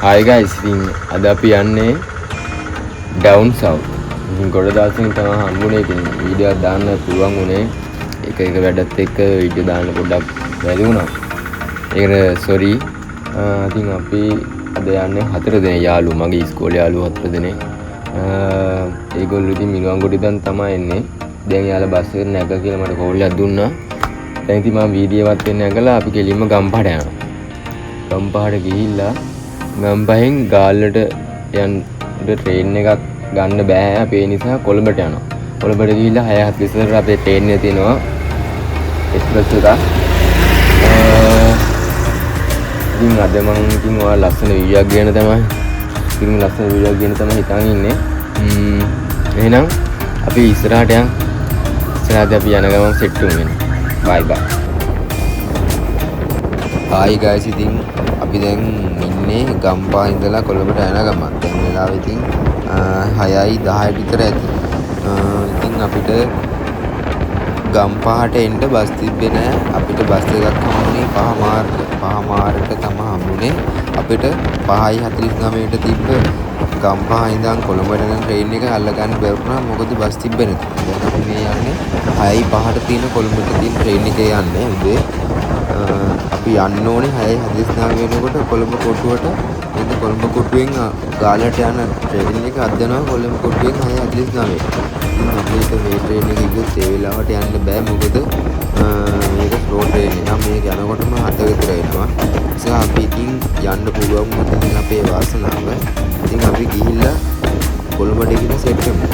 Hi guys, ඉතින් අද අපි යන්නේ down south. ඉතින් ගොඩ දවසකින් තමයි හම්බුනේ. ඉතින් වීඩියෝ එකක් දාන්න පුළුවන් උනේ. එක වැඩත් එක්ක වීඩියෝ දාන්න පොඩ්ඩක් බැරි වුණා. ඒකට sorry. ඉතින් අපි අද යන්නේ 4 දෙනෙක් යාළුවෝ, මගේ ඉස්කෝලේ යාළුවෝ 4 දෙනෙක්. ඒගොල්ලෝ ඉතින් මිනුවන්ගොඩ ඉඳන් තමයි එන්නේ. දැන් යාළුවා බස් එකට නැග කියලා මට කෝල් එකක් දුන්නා. දැන් ඉතින් මම වීඩියෝ එකක් වෙන්න නැගලා අපි කෙලින්ම ගම්පහට යනවා. ගම්පහට ගිහිල්ලා ගම්පහෙන් ගාල්ලට යන්න ට්‍රේන් එකක් ගන්න බෑ. අපි ඒ නිසා කොළඹට යනවා. කොළඹට ගිහිල්ලා 6:40ට අපේ ට්‍රේන් එක තියෙනවා එක්ස්ප්‍රස් එක. ඉතින් අද මම ඉතින් ඔයාලා ලස්සන වීඩියෝ එකක් ගන්න තමයි. ඉතින් ලස්සන වීඩියෝ එකක් ගන්න තමයි හිතාගෙන ඉන්නේ. එහෙනම් අපි ඉස්සරහට යන්. ඉස්සරහට අපි යන ගමන් සෙට් වෙමු. බයි බයි. Hi guys, ඉතින් අපි දැන් ඉන්නේ ගම්පහ ඉඳලා කොළඹට යන ගමන්. දැන් වෙලාව ඉතින් 6:10 විතර ඇති. ඉතින් අපිට ගම්පහට එන්න බස් තිබ්බේ නෑ. අපිට බස් එකක් හම්බුනේ 5:00ට තමයි හම්බුනේ. අපිට 5:49ට තිබ්බ ගම්පහ ඉඳන් කොළඹට යන ට්‍රේන් එක අල්ලගන්න බැරුණා. මොකද බස් තිබ්බේ නැති. දැන් අපි මේ යන්නේ 6:05ට තියෙන කොළඹට තියෙන ට්‍රේන් එකේ යන්නේ උදේ. අපි යන්න ඕනේ 6:49 වෙනකොට කොළඹ කොටුවට. එතන කොළඹ කොටුවෙන් ගාලට යන ට්‍රේන් එක අද්දනවා කොළඹ කොටුවෙන් 6:49. ඉතින් අපිට මේ ට්‍රේන් එක ගියොත් ඒ වෙලාවට යන්න බෑ. මොකද මේක ස්ලෝ ට්‍රේන් එකක්. මේක යනකොටම 7 විතර එනවා. ඒ අපි ඉතින් යන්න පුළුවන් මොකද අපේ වාසනාව. ඉතින් අපි ගිහිල්ලා කොළඹට ගිහින් සෙට් වෙමු.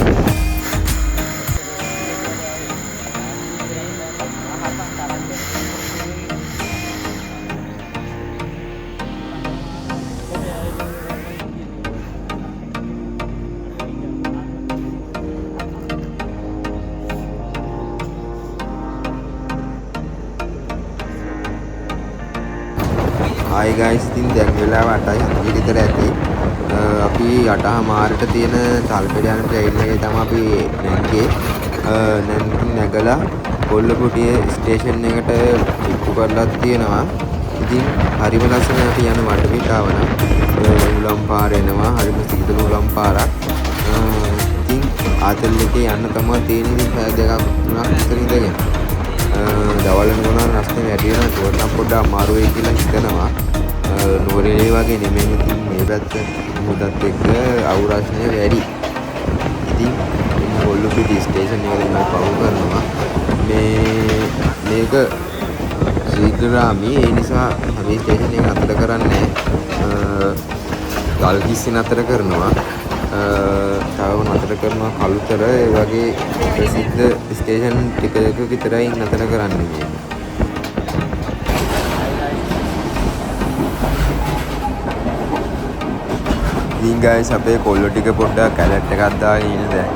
Hi guys, ඉතින් දැන් වෙලාව 8:40 විතර ඇති. අපි 8:00ට තියෙන තල්පෙට යන ට්‍රේන් එකේ තමයි අපි නැග්ගේ. නැගලා කොල්ලපොටිය ස්ටේෂන් එකට ඉක්කු කරලා තියෙනවා. ඉතින් හරිම ලස්සනයි අපි යන වටපිටාව නම්. උලම් පාර එනවා. හරිම සීතල උලම් පාරක්. ඉතින් ආතල් එකේ යන්න තමයි තියෙන්නේ. ඉතින් පැය දෙකක් තුනක් විතර ඉඳගෙන. දවල් වෙනකොට රස්නේ වැඩි වෙනවා. ඒකට පොඩ්ඩක් අමාරු වෙයි කියලා හිතනවා. නෝරේ වගේ නෙමෙයි. ඉතින් මේ පැත්ත මුදත් එක්ක අවුරස්නේ වැඩි. ඉතින් කොල්ලපිටි ස්ටේෂන් එකේ මම පවු කරනවා. මේක ශීඝ්‍රාමී. ඒ නිසා අපි ස්ටේෂන් එක නතර කරන්නේ ගල්කිස්සි නතර කරනවා. තව නතර කරනවා කළුතර. ඒ වගේ ප්‍රසිද්ධ ස්ටේෂන් ටිකක විතරයි නතර කරන්නේ මේ. ඉතින් guys අපේ කොල්ලෝ ටික පොඩ්ඩක් කැලට් එකක් දාගෙන ඉන්න දැන්.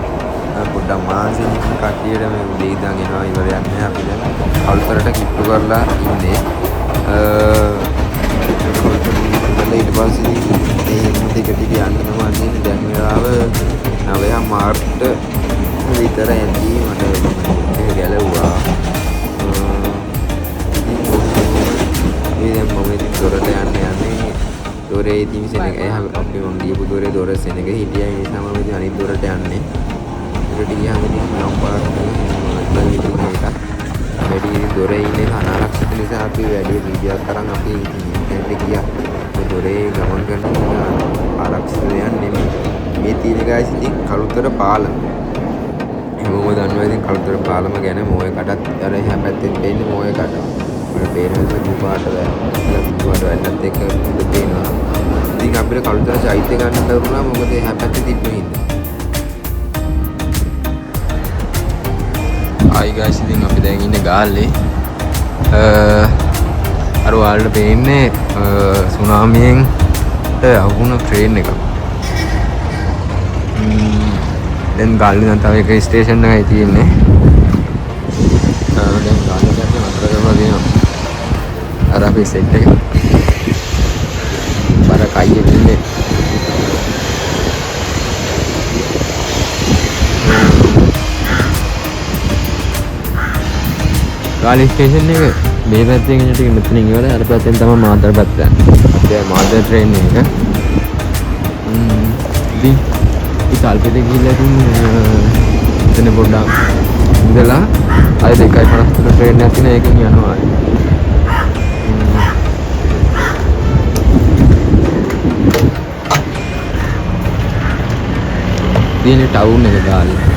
පොඩ්ඩක් මාන්සින් ඉතින් කට්ටියට මේ උදේ ඉඳන් එනවා ඉවරයක් නැහැ. අපි දැන් කළුතරට කිට්ටු කරලා ඉන්නේ. ඊට පස්සේ ඒ ටික ටික යන්න තමයි දැන් වෙලාව 9:00ට විතර ඇති. මට ඒක ගැලවුවා. ඉතින් මම ඉතින් දොරට යන්නේ. දොරේ ඉතින් සෙනග අපි මම ගියපු දොර සෙනග හිටියා. ඒ නිසා මම ඉතින් අනිත් දොරට යන්නේ. දොරට ගියාම ඉතින් නම්බර් වැඩි දොරේ ඉන්නේ අනාරක්ෂිත නිසා අපි වැඩි වීඩියෝ කරන් අපි ඉතින් ගියා. මේ දොරේ ගමන් කරන ආරක්ෂිත දෙයක් නෙමෙයි. මේ තියෙන guys ඉතින් කළුතර පාලම. හැමෝම දන්නවා ඉතින් කළුතර පාලම ගැන. මොයකටත් අර එහා පැත්තෙන් දෙන්නේ මොයකට. මට පේනවා දුපාට වැන්නත් එක්ක දෙනවා. ඉතින් අපිට කළුතර චෛත්‍ය ගන්න බැරුණා. මොකද එහා පැත්තේ තිබ්බේ ඉන්නේ. Hi guys, ඉතින් අපි දැන් ඉන්නේ ගාල්ලේ. අර ඔයාලට පේන්නේ සුනාමියෙන් අහුණු ට්‍රේන් එක. දැන් ගාල්ලේ නම් තව එක ස්ටේෂන් එකයි තියෙන්නේ. දැන් ගාල්ලේ පැත්තේ මතර කරලා තියෙනවා. අර අපි සෙට් එක. බර කයියේ ඉන්නේ. ගාල්ලේ ස්ටේෂන් එක මේ පැත්තෙන් එන ටික මෙතනින් ඉවරයි. අර පැත්තෙන් තමයි මාතර පැත්ත. දැන් මාතර ට්‍රේන් එක. ඉතින් තල්පෙට ගිහිල්ලා ඉතින් එතන පොඩ්ඩක් ඉඳලා අය 2:53 ට්‍රේන් එකක් තියෙන එකකින් යනවා. තියෙන ටවුන් එක ගාලා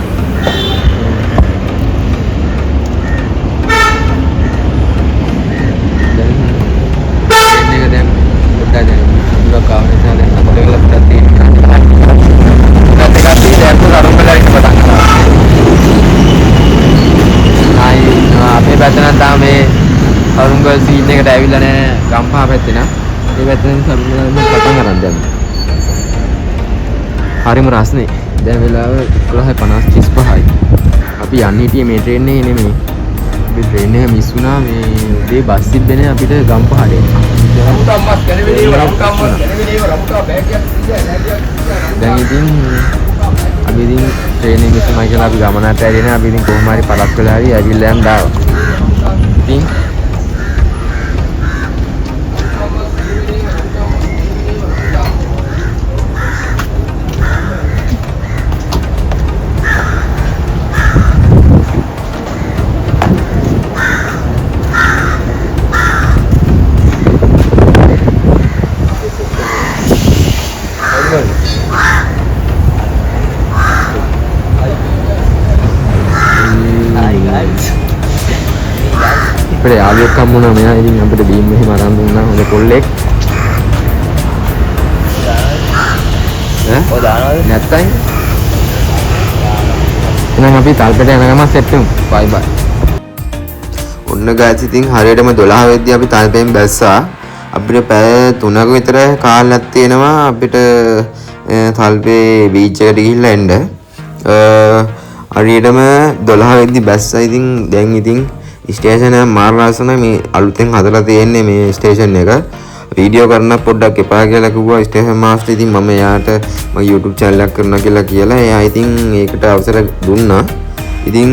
අරුංගල් සීන් එකට ඇවිල්ලා නැහැ ගම්පහ පැත්තේ නා. ඒ පැත්තෙන් සරුංගල් පටන් අරන් දැම්මා. හරිම රස්නේ. දැන් වෙලාව 11:55යි. අපි යන්න හිටියේ මේ ට්‍රේන් එකේ නෙමෙයි. අපි ට්‍රේන් එක මිස් වුණා මේ උදේ බස් තිබ්බේ අපිට ගම්පහට එන්න. දැන් ඉතින් අපි ඉතින් ට්‍රේන් එක මිස්මයි කියලා අපි ගමනට ඇරියන අපි ඉතින් කොහොම හරි පළක් වෙලා හරි ඇවිල්ලා යන්න ආවා. ඉතින් අපේ යාළුවෙක් හම්බුණා මෙයා ඉතින් අපිට බීම් මෙහෙම අරන් දුන්නා හොඳ කොල්ලෙක් ඈ ඔය දානවද නැත්තම් එහෙනම් අපි තල්පෙට යන ගමන් සෙට් වෙමු බයි බයි ඔන්න ගාස් ඉතින් හරියටම 12 වෙද්දී අපි තල්පෙන් බැස්සා අපිට පැය 3ක විතර කාලයක් තියෙනවා අපිට තල්පේ බීච් එකට ගිහිල්ලා එන්න හරියටම 12 වෙද්දී බැස්සා ඉතින් දැන් ඉතින් ස්ටේෂන් එක මාර්ලාසන මේ අලුතෙන් හදලා තියෙන්නේ මේ ස්ටේෂන් එක වීඩියෝ කරන්න පොඩ්ඩක් එපා කියලා කිව්වා ස්ටේෂන් මාස්ටර් ඉතින් මම එයාට මගේ YouTube channel එකක් කරනවා කියලා එයා ඉතින් ඒකට අවසර දුන්නා ඉතින්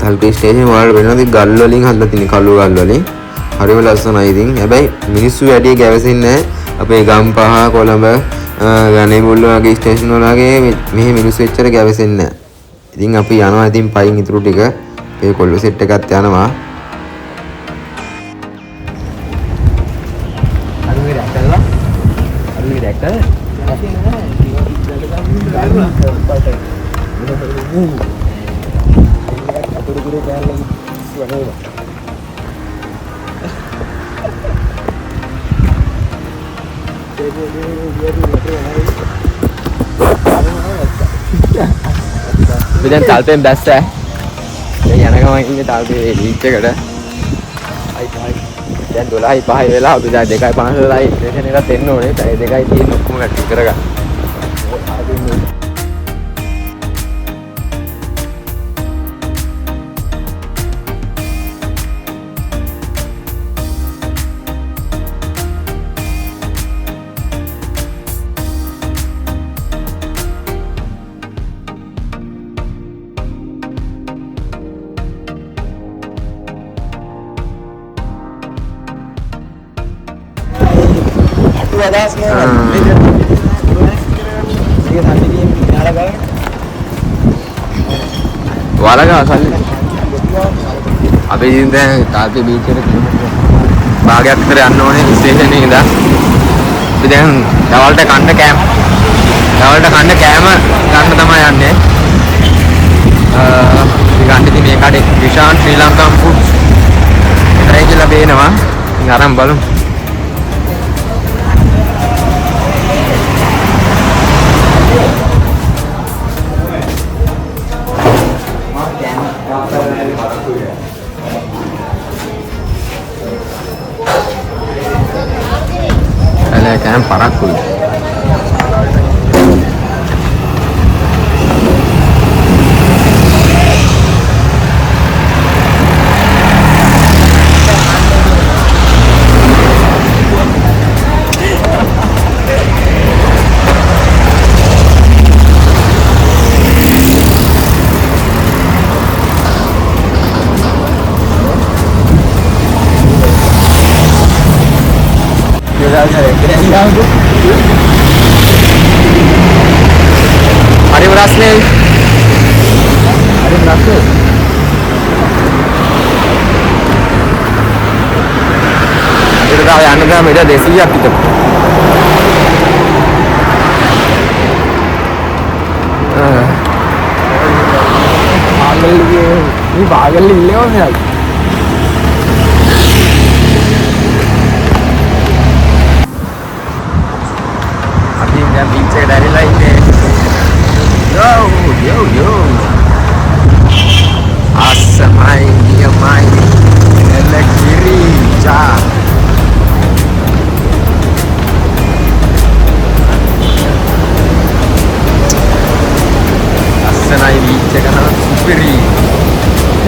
තල්පේ ස්ටේෂන් වල වෙනද ගල් වලින් හදලා තියෙන කළු ගල් වලින් හරිම ලස්සනයි ඉතින් හැබැයි මිනිස්සු වැඩි ගැවසෙන්නේ අපේ ගම්පහ කොළඹ ගණේමුල්ල වගේ ස්ටේෂන් වල වගේ මෙහි මිනිස්සු එච්චර ගැවසෙන්නේ නැහැ ඉතින් අපි යනවා ඉතින් පයින් ඉතුරු ටික ඒ කොල්ල සෙට් එකත් යනවා අරුගේ දැක්කලා අරුගේ දැක්කද Bidan talpen basta දැන් යන ගමන් ඉන්නේ තාල්පේ බීච් එකට. දැන් 12:05 වෙලා අපි දැන් 2:50 වෙලායි ස්ටේෂන් එකට එන්න ඕනේ. ඒ 2යි තියෙන ඔක්කොම කට් කරගන්න. वाला खाली अभी तालपे बीच भाग्य स्टेशन डवल्ट कंड कैम कंड तमा गंटे मे काटे विशाल श्रीलंका फूड बेनवा आराम बलूं कैम पराक हुई හරිම රස්නේ. හරිම රස්නේ. අපිට තව යන්න ගාම ඉත 200ක් විතර. මේ පාගල් ඉල්ලේවා මෙයාලා. අපි දැන් බීච් එකට ඇරිලා ඉන්නේ. Yo. Asamai dia main elok kiri ja. Asanai beach එක නම් සුපිරි.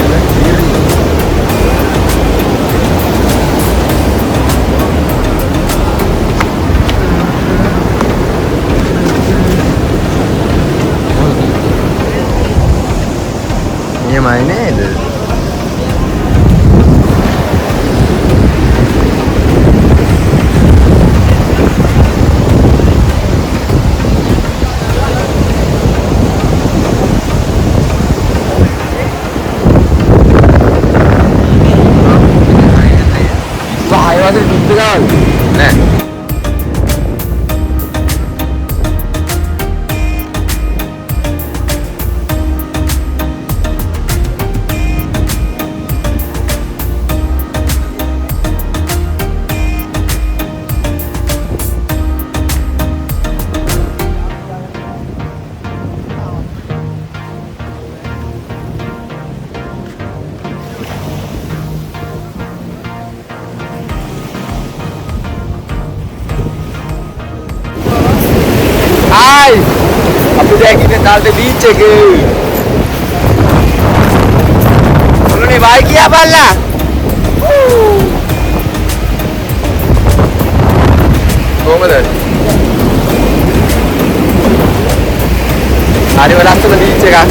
elok kiri. Niemaj ned. Wah, ayo ada di depan. Nah. Hai, apa dia kita dah di beach ke? Kalau ni baik ya bala. Kau mana? Hari malam tu di beach kan?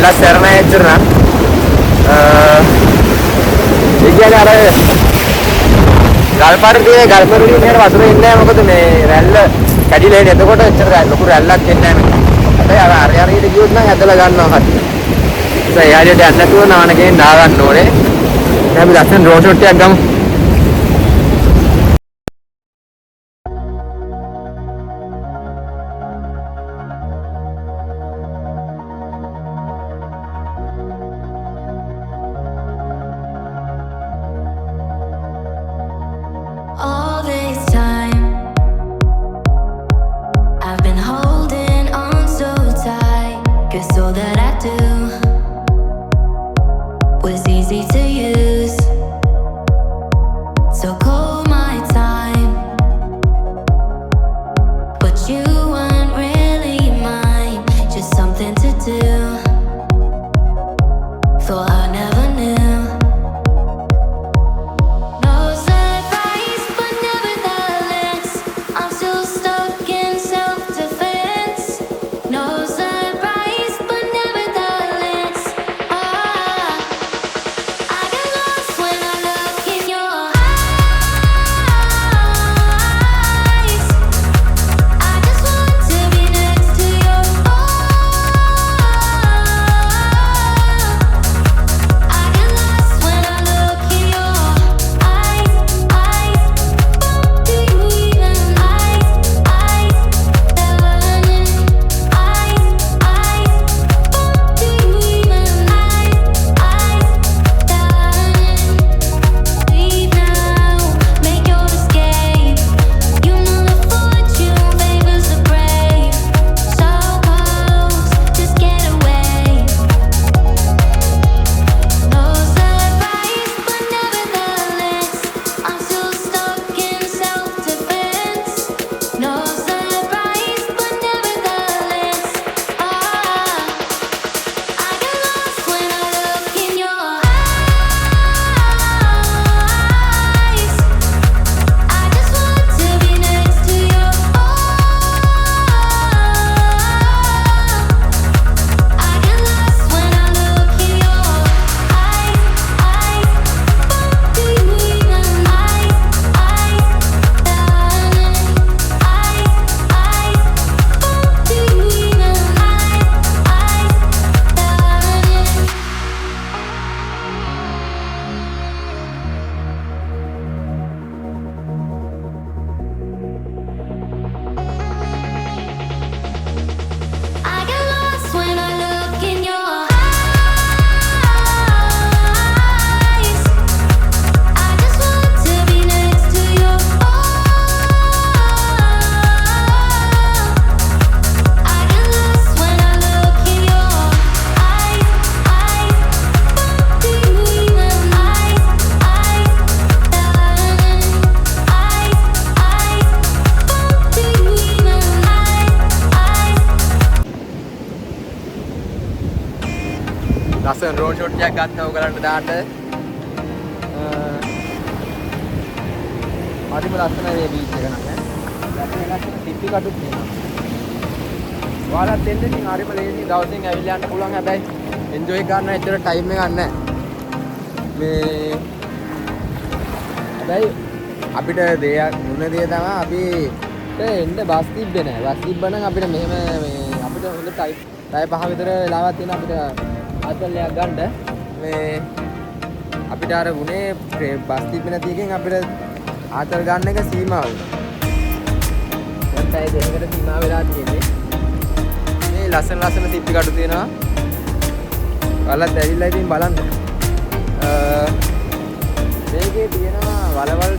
Lah serna aja කියන්නේ අර ගල්පරු දිගේ මෙහෙර වතුර එන්නේ නැහැ මොකද මේ රැල්ල කැඩිලා එන්නේ එතකොට එච්චර ලොකු රැල්ලක් එන්නේ නැහැ මේ. හැබැයි අර හරියට ගියොත් නම් ඇදලා ගන්නවා කට්ටිය. ඒ හරියට යන්න නැතුව නානකෙන් දා ගන්න ඕනේ. දැන් අපි ලස්සන ඩ්‍රෝන් ෂොට් එකක් ගමු. All this time I've been holding on so tight, 'cause all that I do was easy to use. So call my time, but you weren't really mine, just something to do. Thought I never knew. No surprise, but nevertheless, I'm still stuck in self-defense. No surprise, but nevertheless. ලස්සන drone shot එකක් ගන්නවා ඔයගලන්ට දාන්න. හරිම ලස්සනයි මේ beach එක නම් ඈ. ලස්සන ටිපි කටුත් තියෙනවා. ඔයාලත් එන්න ඉතින් හරිම ලේසි දවසෙන් ඇවිල්ලා යන්න පුළුවන්. හැබැයි එන්ජොයි ගන්න ඇත්තට ටයිම් එකක් නැහැ. මේ හැබැයි අපිට දෙයක් මුණ දේ තමයි අපි එන්න බස් තිබ්බේ නැහැ. බස් තිබ්බනම් අපිට මෙහෙම මේ අපිට හොඳ ටයිම් 5 විතර වෙලාවක් තියෙනවා අපිට ආතල්ලයක් ගන්න. මේ අපිට අර වුණේ බස් තිබ්බේ නැති එකෙන් අපිට ආතල් ගන්න එක සීමා වුණා. දැන් පැය දෙකකට සීමා වෙලා තියෙන්නේ. මේ ලස්සන සිප්පි කටු තියෙනවා. ඔයාලත් ඇවිල්ලා ඉතින් බලන්න. මේකේ තියෙනවා වලවල්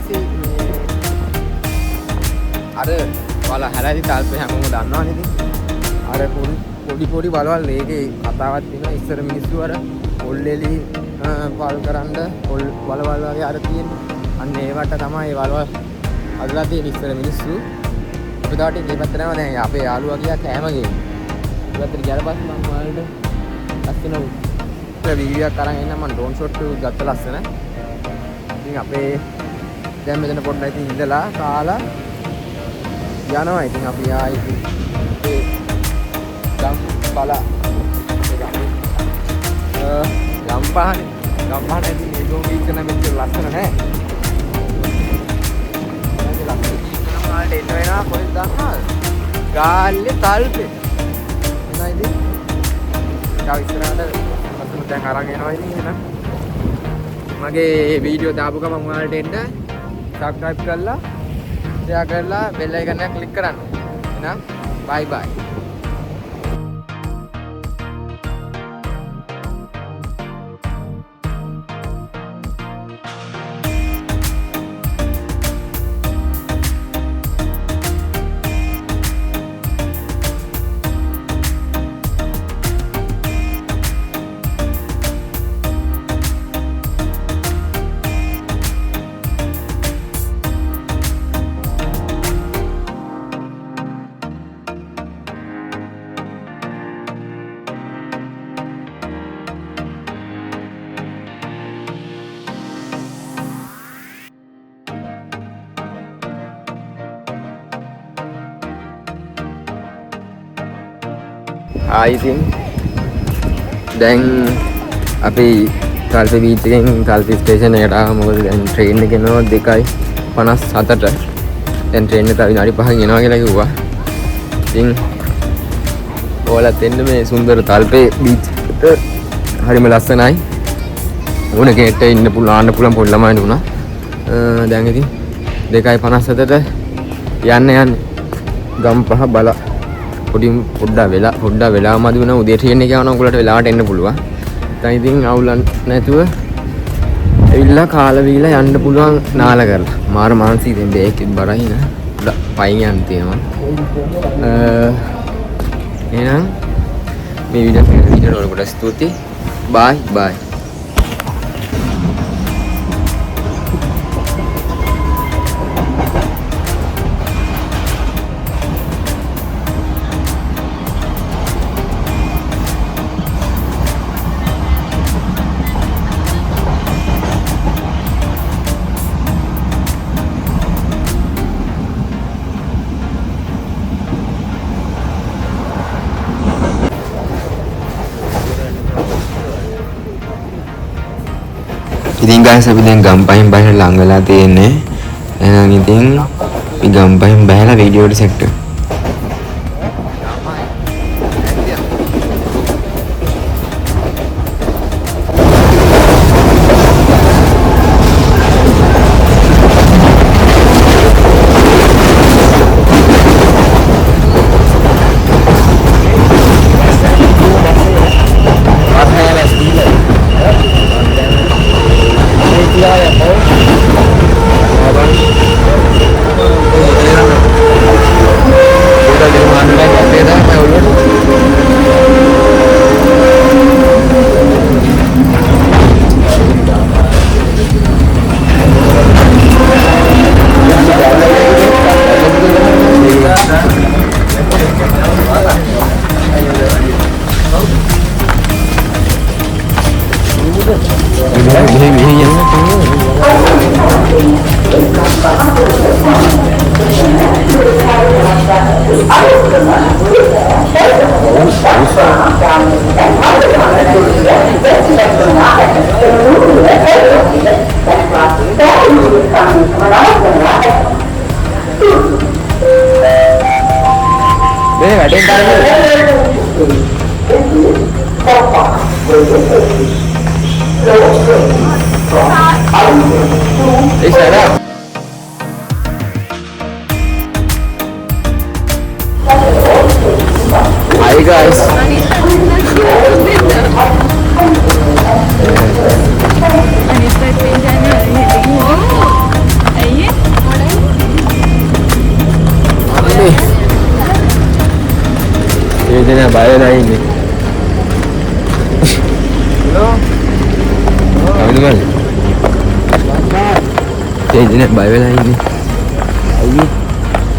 අර වල හැලයි තාල්පේ හැමෝම දන්නවනේ ඉතින්. අර පොඩි වලවල් මේකේ කතාවක් තියෙනවා. ඉස්සර මිනිස්සු අර පොල්ලෙලි පල් කරන්න වලවල් වගේ අර තියෙන්නේ. අන්න ඒවට තමයි වලවල් අදලා තියෙන ඉස්සර මිනිස්සු. අපි තාට මේ පැත්තට යනවා. දැන් අපේ යාළුවා ගියා කෑම ගේන්න. ඒ පැත්තට ගියාට පස්සේ මම ඔයාලට ලස්සන වීඩියෝ එකක් අරන් එන්න මම ඩ්‍රෝන් ෂොට් එක ගත්ත ලස්සන. ඉතින් අපේ දැන් මෙතන පොඩ්ඩක් ඉතින් ඉඳලා කාලා යනවා. ඉතින් අපි ආයි ඒ ගම් බල ගම්පහන ඉතින් මේ ගොම් බීච් එක නම් මෙච්චර ලස්සන නෑ. එන්න වෙනවා කොහෙද දන්නවද? ගාල්ලේ තල්පේ. එනයිද? යා ඉස්සරහට අතුරු දැන් අරන් එනවා ඉතින් එහෙනම්. මගේ වීඩියෝ දාපු ගමන් ඔයාලට එන්න subscribe කරලා share කරලා bell icon එක click කරන්න. එහෙනම් bye bye. ඉතින් දැන් අපි තල්පේ බීච් එකෙන් තල්පේ ස්ටේෂන් එකට ආවා. මොකද දැන් ට්‍රේන් එක යනවා 2:57ට. දැන් ට්‍රේන් එක තව විනාඩි 5කින් එනවා කියලා කිව්වා. ඉතින් ඔයාලත් එන්න මේ සුන්දර තල්පේ බීච් එකට. හරිම ලස්සනයි. ඕන කෙනෙක්ට ඉන්න පුළුවන් පොඩි ළමයින්ට උනා. දැන් ඉතින් 2:57ට යන්න ගම්පහ බල පොඩ්ඩක් වෙලා මදි වෙනවා. උදේ ට්‍රේන් එක යනවා. උගලට වෙලාවට එන්න පුළුවන්. දැන් ඉතින් අවුලක් නැතුව ඇවිල්ලා කාලා වීලා යන්න පුළුවන් නාල කරලා. මාර මානසික දැන් බෑග් බරයි නේ. පයින් යන්න තියෙනවා. එහෙනම් මේ වීඩියෝ එක ගොඩක් ස්තුතියි. bye. ඉතින් guys අපි දැන් ගම්පහින් බහින ලඟ වෙලා තියෙන්නේ. එහෙනම් ඉතින් අපි ගම්පහින් බහලා වීඩියෝ එකට සෙට් කරමු. වැඩෙන් කරන්නේ. ඉස්සරහ. Hi guys. ये दिन बाय नहीं नहीं हेलो कौन ये दिन बाय नहीं नहीं आइए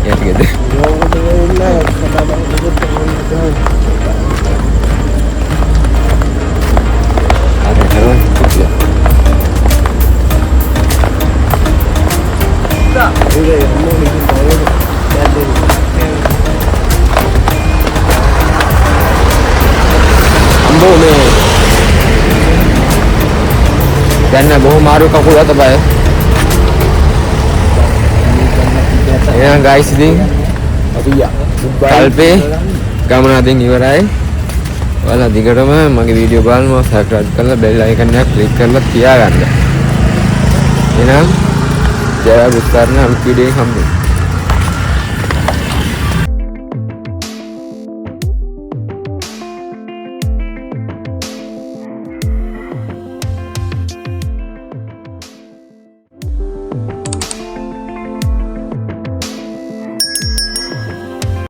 क्या कहते अरे करो boleh karena bohong maru kaku atau apa ya guys ini kalpe kamu nanti ngiwarai wala digarama magi video balmo subscribe කරලා bell icon එක click කරලා තියාගන්න එහෙනම් ජය බුස්තරණ අලුත් වීඩියෝ එකක් හම්බෙමු